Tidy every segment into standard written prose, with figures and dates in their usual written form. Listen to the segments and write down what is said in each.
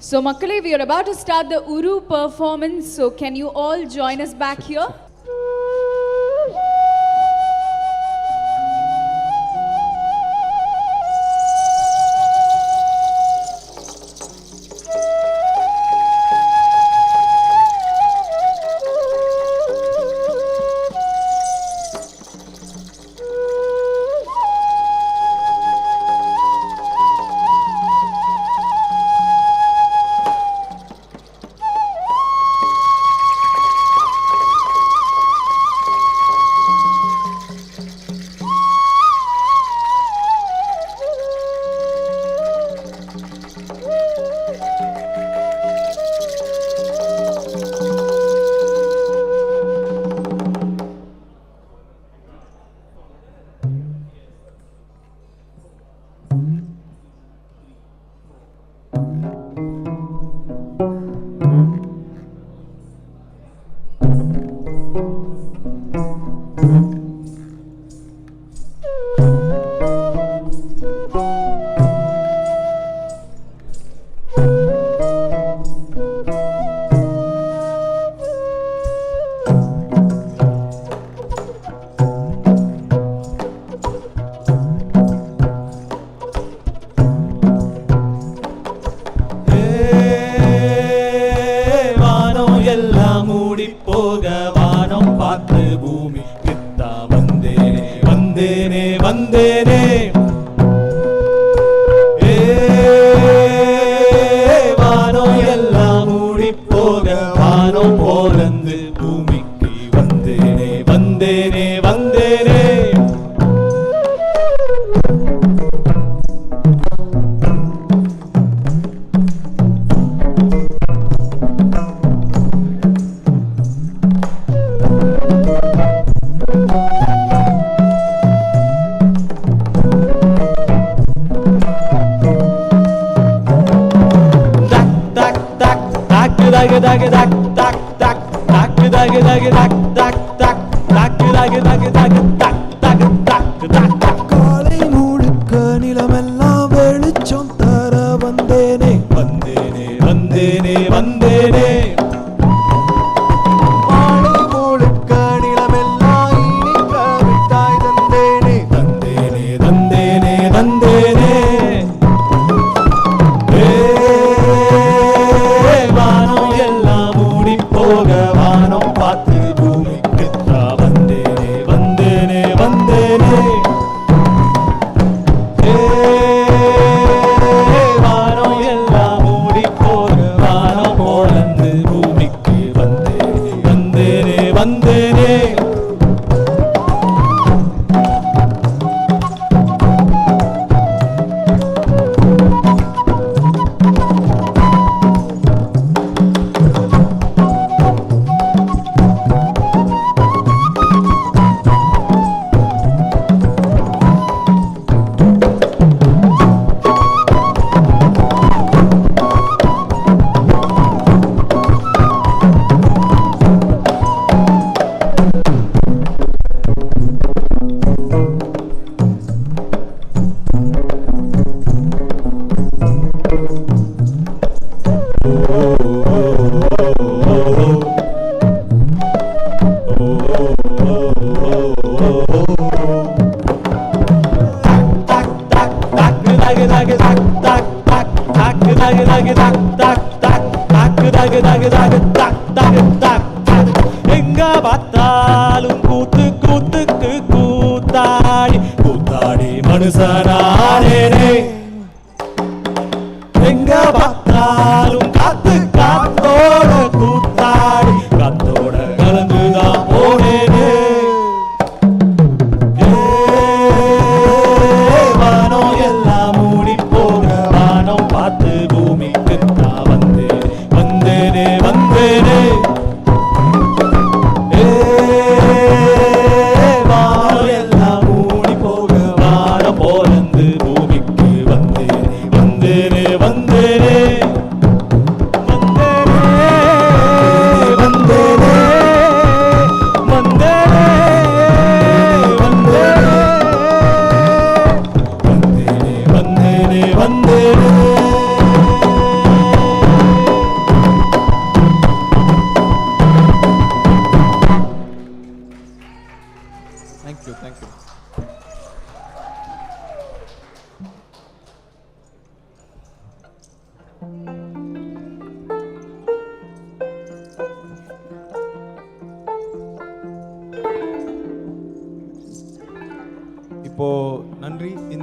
So Makkale, we are about to start the Uru performance. So can you all join us back here?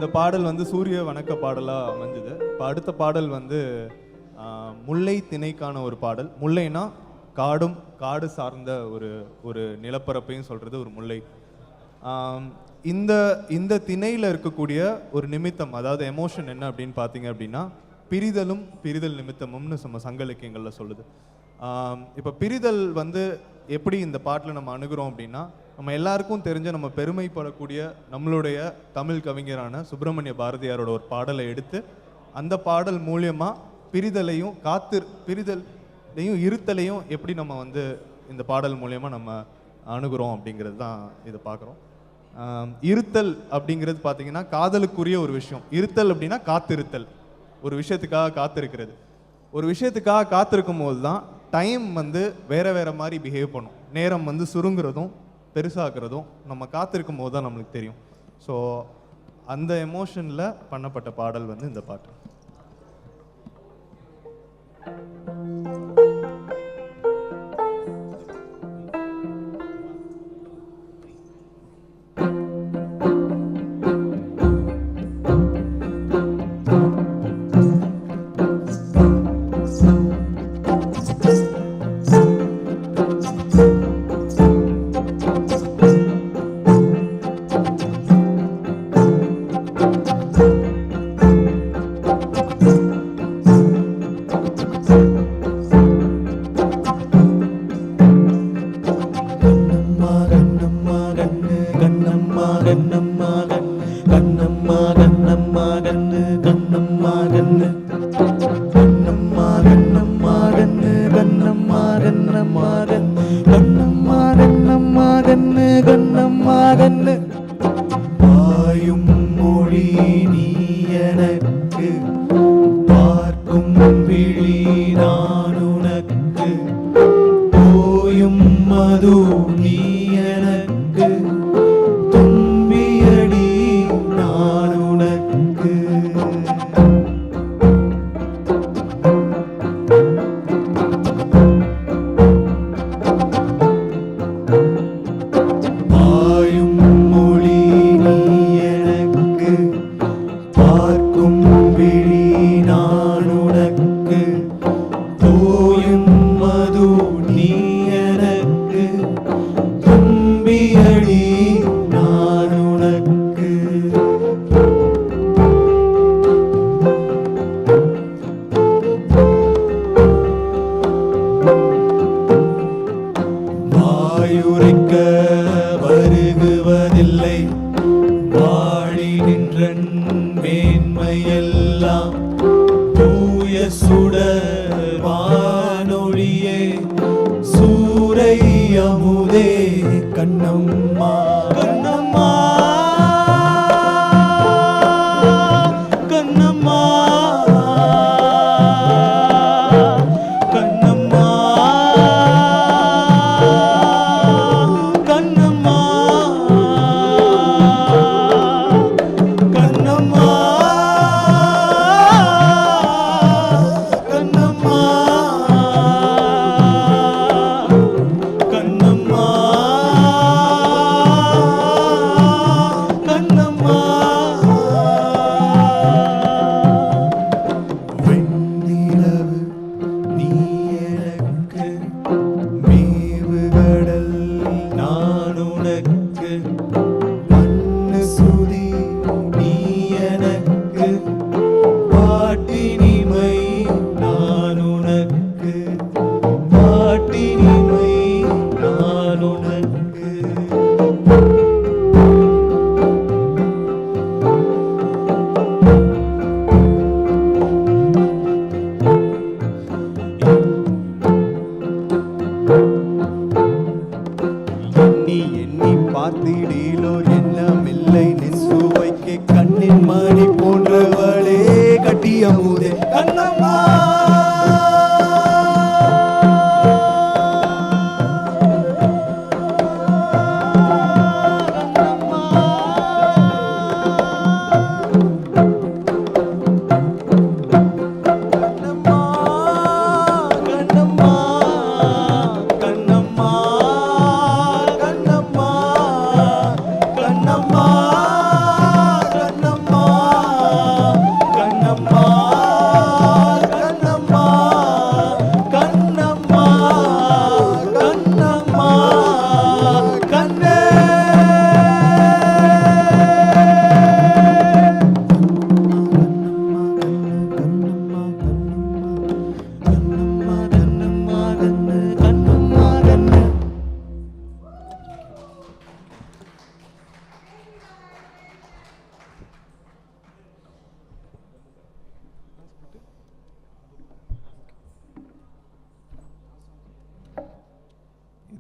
இந்த பாடல் வந்து சூரிய வணக்க பாடலாக அமைஞ்சுது. இப்போ அடுத்த பாடல் வந்து முல்லை திணைக்கான ஒரு பாடல். முல்லைனா காடு சார்ந்த ஒரு நிலப்பரப்பையும் சொல்கிறது ஒரு முல்லை. இந்த திணையில் இருக்கக்கூடிய ஒரு நிமித்தம், அதாவது எமோஷன் என்ன அப்படின்னு பார்த்தீங்க அப்படின்னா பிரிதல் நிமித்தமும்னு நம்ம சங்க இலக்கியங்களில் சொல்லுது. இப்போ பிரிதல் வந்து எப்படி இந்த பாட்டில் நம்ம அணுகிறோம் அப்படின்னா, நம்ம எல்லாருக்கும் தெரிஞ்ச நம்ம பெருமைப்படக்கூடிய நம்மளுடைய தமிழ் கவிஞரான சுப்பிரமணிய பாரதியாரோட ஒரு பாடலை எடுத்து அந்த பாடல் மூலியமாக பிரிதலையும் இருத்தலையும் எப்படி நம்ம வந்து இந்த பாடல் மூலியமாக நம்ம அணுகிறோம் அப்படிங்கிறது தான் இதை பார்க்குறோம். இருத்தல் அப்படிங்கிறது பார்த்தீங்கன்னா காதலுக்குரிய ஒரு விஷயம். இருத்தல் அப்படின்னா காத்திருத்தல், ஒரு விஷயத்துக்காக காத்திருக்கிறது. ஒரு விஷயத்துக்காக காத்திருக்கும் போது தான் டைம் வந்து வேறு மாதிரி பிஹேவ் பண்ணும். நேரம் வந்து சுருங்குறதும் பெருசாகிறதும் நம்ம காத்திருக்கும் போது தான் நம்மளுக்கு தெரியும். ஸோ அந்த எமோஷனில் பண்ணப்பட்ட பாடல் வந்து இந்த பாட்டு.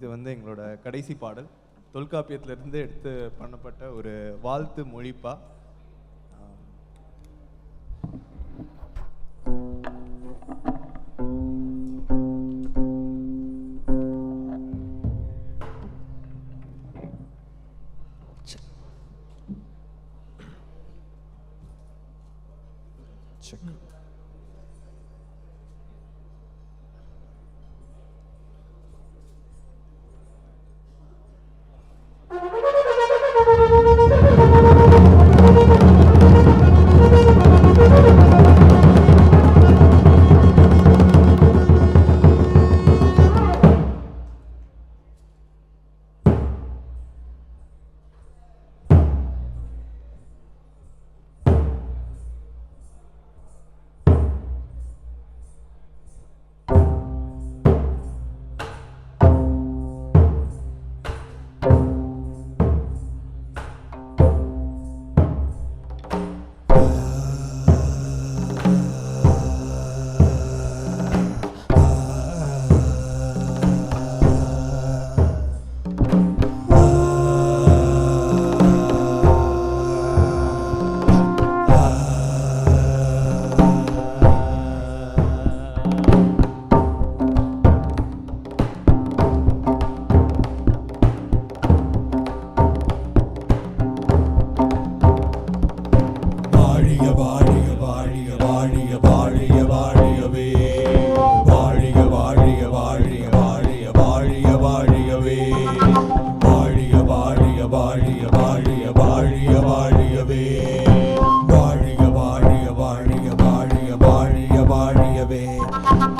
இது வந்து எங்களோட கடைசி பாடல். தொல்காப்பியத்திலிருந்து எடுத்து பண்ணப்பட்ட ஒரு வாழ்த்து மொழிப்பா.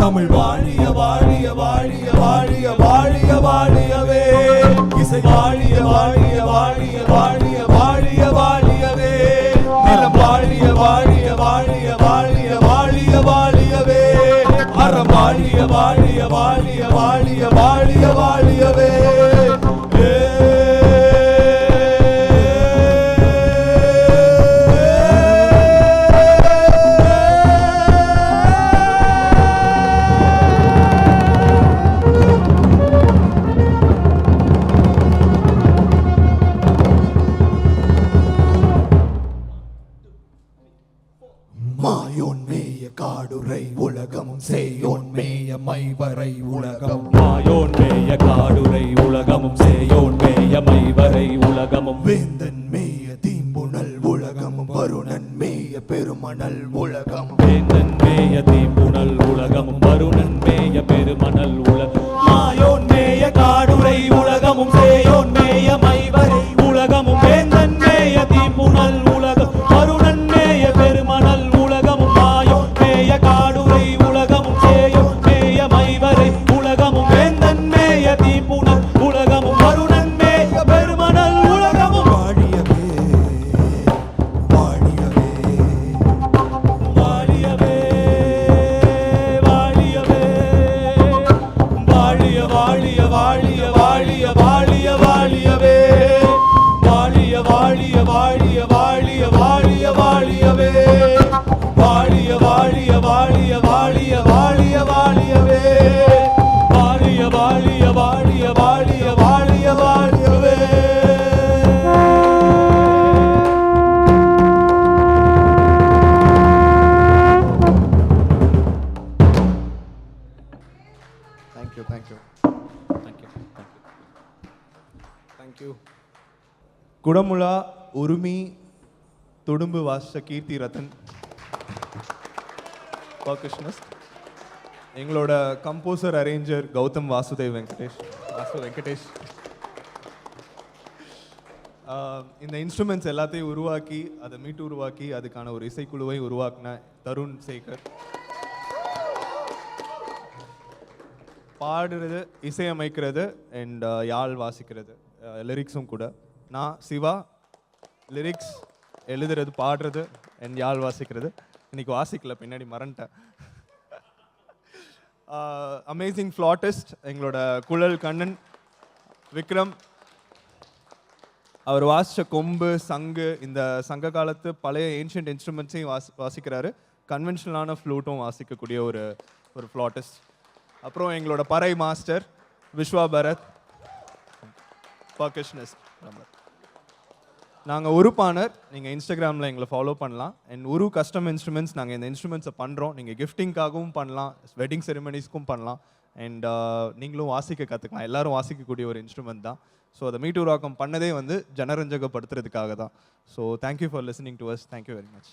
தமிழ் வாழிய வாழிய வாழிய வாழிய வாழிய வாழியவே. இசை வாழிய வாழிய வாழிய வாழிய வாழிய வாழியவே. நிலம் வாழிய வாழிய வாழிய வாழிய வாழிய வாழியவே. அறம் வாழிய வாழிய வாழிய வாழிய வாழிய வாழியவே. மாயோன் மேய காடுரை உலகமும் சேயோன் மேய மைவரை உலகம். மாயோன் மேய காடுரை உலகமும் சேயோன் மேய மைவரை உலகமும். வேந்தன் மேய தீம்புணல் உலகமும் வருணன் மேய பெருமணல் உலகம். வேந்தன் மேய தீம்புணல் உலகமும் வருணன் மேய பெருமணல் உலகம். மாயோன் மேய காடுரை உலகமும் சேயோன் மேய மைவரை உலகமும். வேந்தன் மேய தீம்புணல் உலகம் வருணன் மேய பெருமணல் உலகமும். மாயோன் மேய காடுரை உலகமும் சேயோன் மேய மைவரை உலகமும். வேந்தன் மேய தீம்புணல் உலகமும் வருணன் மேய பெருமணல் உலகமும். வாழியவே வாழியவே வாழியவே வாழியவே. வாழிய வாழிய வாழிய வாழிய வாழிய வாழியவே. வாழிய வாழிய வாழிய வாழிய வாழிய வாழியவே. வாழிய வாழிய வாழிய வாழிய வாழிய வாழியவே. வாழிய வாழிய வாழிய வாழிய வாழிய வாழியவே. Thank you thank you thank you. குடமுழா உரிமை துடும்பு வாசிச்ச கீர்த்தி ரத்தன் பர்கஷனிஸ்ட். எங்களோட கம்போசர் அரேஞ்சர் கௌதம் வாசுதேவ் வெங்கடேஷ். இந்த இன்ஸ்ட்ருமெண்ட்ஸ் எல்லாத்தையும் உருவாக்கி அதை மீட்டு உருவாக்கி அதுக்கான ஒரு இசைக்குழுவை உருவாக்கின தருண் சேகர். பாடுறது, இசையமைக்கிறது அண்ட் யாழ் வாசிக்கிறது, லிரிக்ஸும் கூட. நான் சிவா. லிரிக்ஸ் எழுதுறது, பாடுறது அண்ட் யாழ் வாசிக்கிறது. இன்னைக்கு வாசிக்கல, பின்னாடி மறந்துட்டேன். அமேசிங் ஃப்ளாட்டிஸ்ட் எங்களோட குழல் கண்ணன் விக்ரம். அவர் வாசித்த கொம்பு, சங்கு, இந்த சங்க காலத்து பழைய ஏன்ஷியன்ட் இன்ஸ்ட்ருமெண்ட்ஸையும் வாசிக்கிறாரு. கன்வென்ஷனலான ஃப்ளூட்டும் வாசிக்கக்கூடிய ஒரு ஃப்ளாட்டிஸ்ட். அப்புறம் எங்களோட பறை மாஸ்டர் விஸ்வா பரத். பர்கஷனிஸ்ட் ட்ரம்மர். நாங்கள் உருப்பானர், நீங்கள் இன்ஸ்டாகிராமில் எங்களை ஃபாலோ பண்ணலாம். அண்ட் உரு கஸ்டம் இன்ஸ்ட்ருமெண்ட்ஸ், நாங்கள் இந்த இன்ஸ்ட்ருமெண்ட்ஸை பண்ணுறோம். நீங்கள் கிஃப்டிங்காகவும் பண்ணலாம், வெட்டிங் செரிமனிஸ்க்கும் பண்ணலாம். அண்ட் நீங்களும் வாசிக்க கற்றுக்கலாம். எல்லாரும் வாசிக்கக்கூடிய ஒரு இன்ஸ்ட்ருமெண்ட் தான். ஸோ அதை மீட்டு உருவாக்கம் பண்ணதே வந்து ஜனரஞ்சகப்படுத்துறதுக்காக தான். So thank you for listening to us. Thank you very much.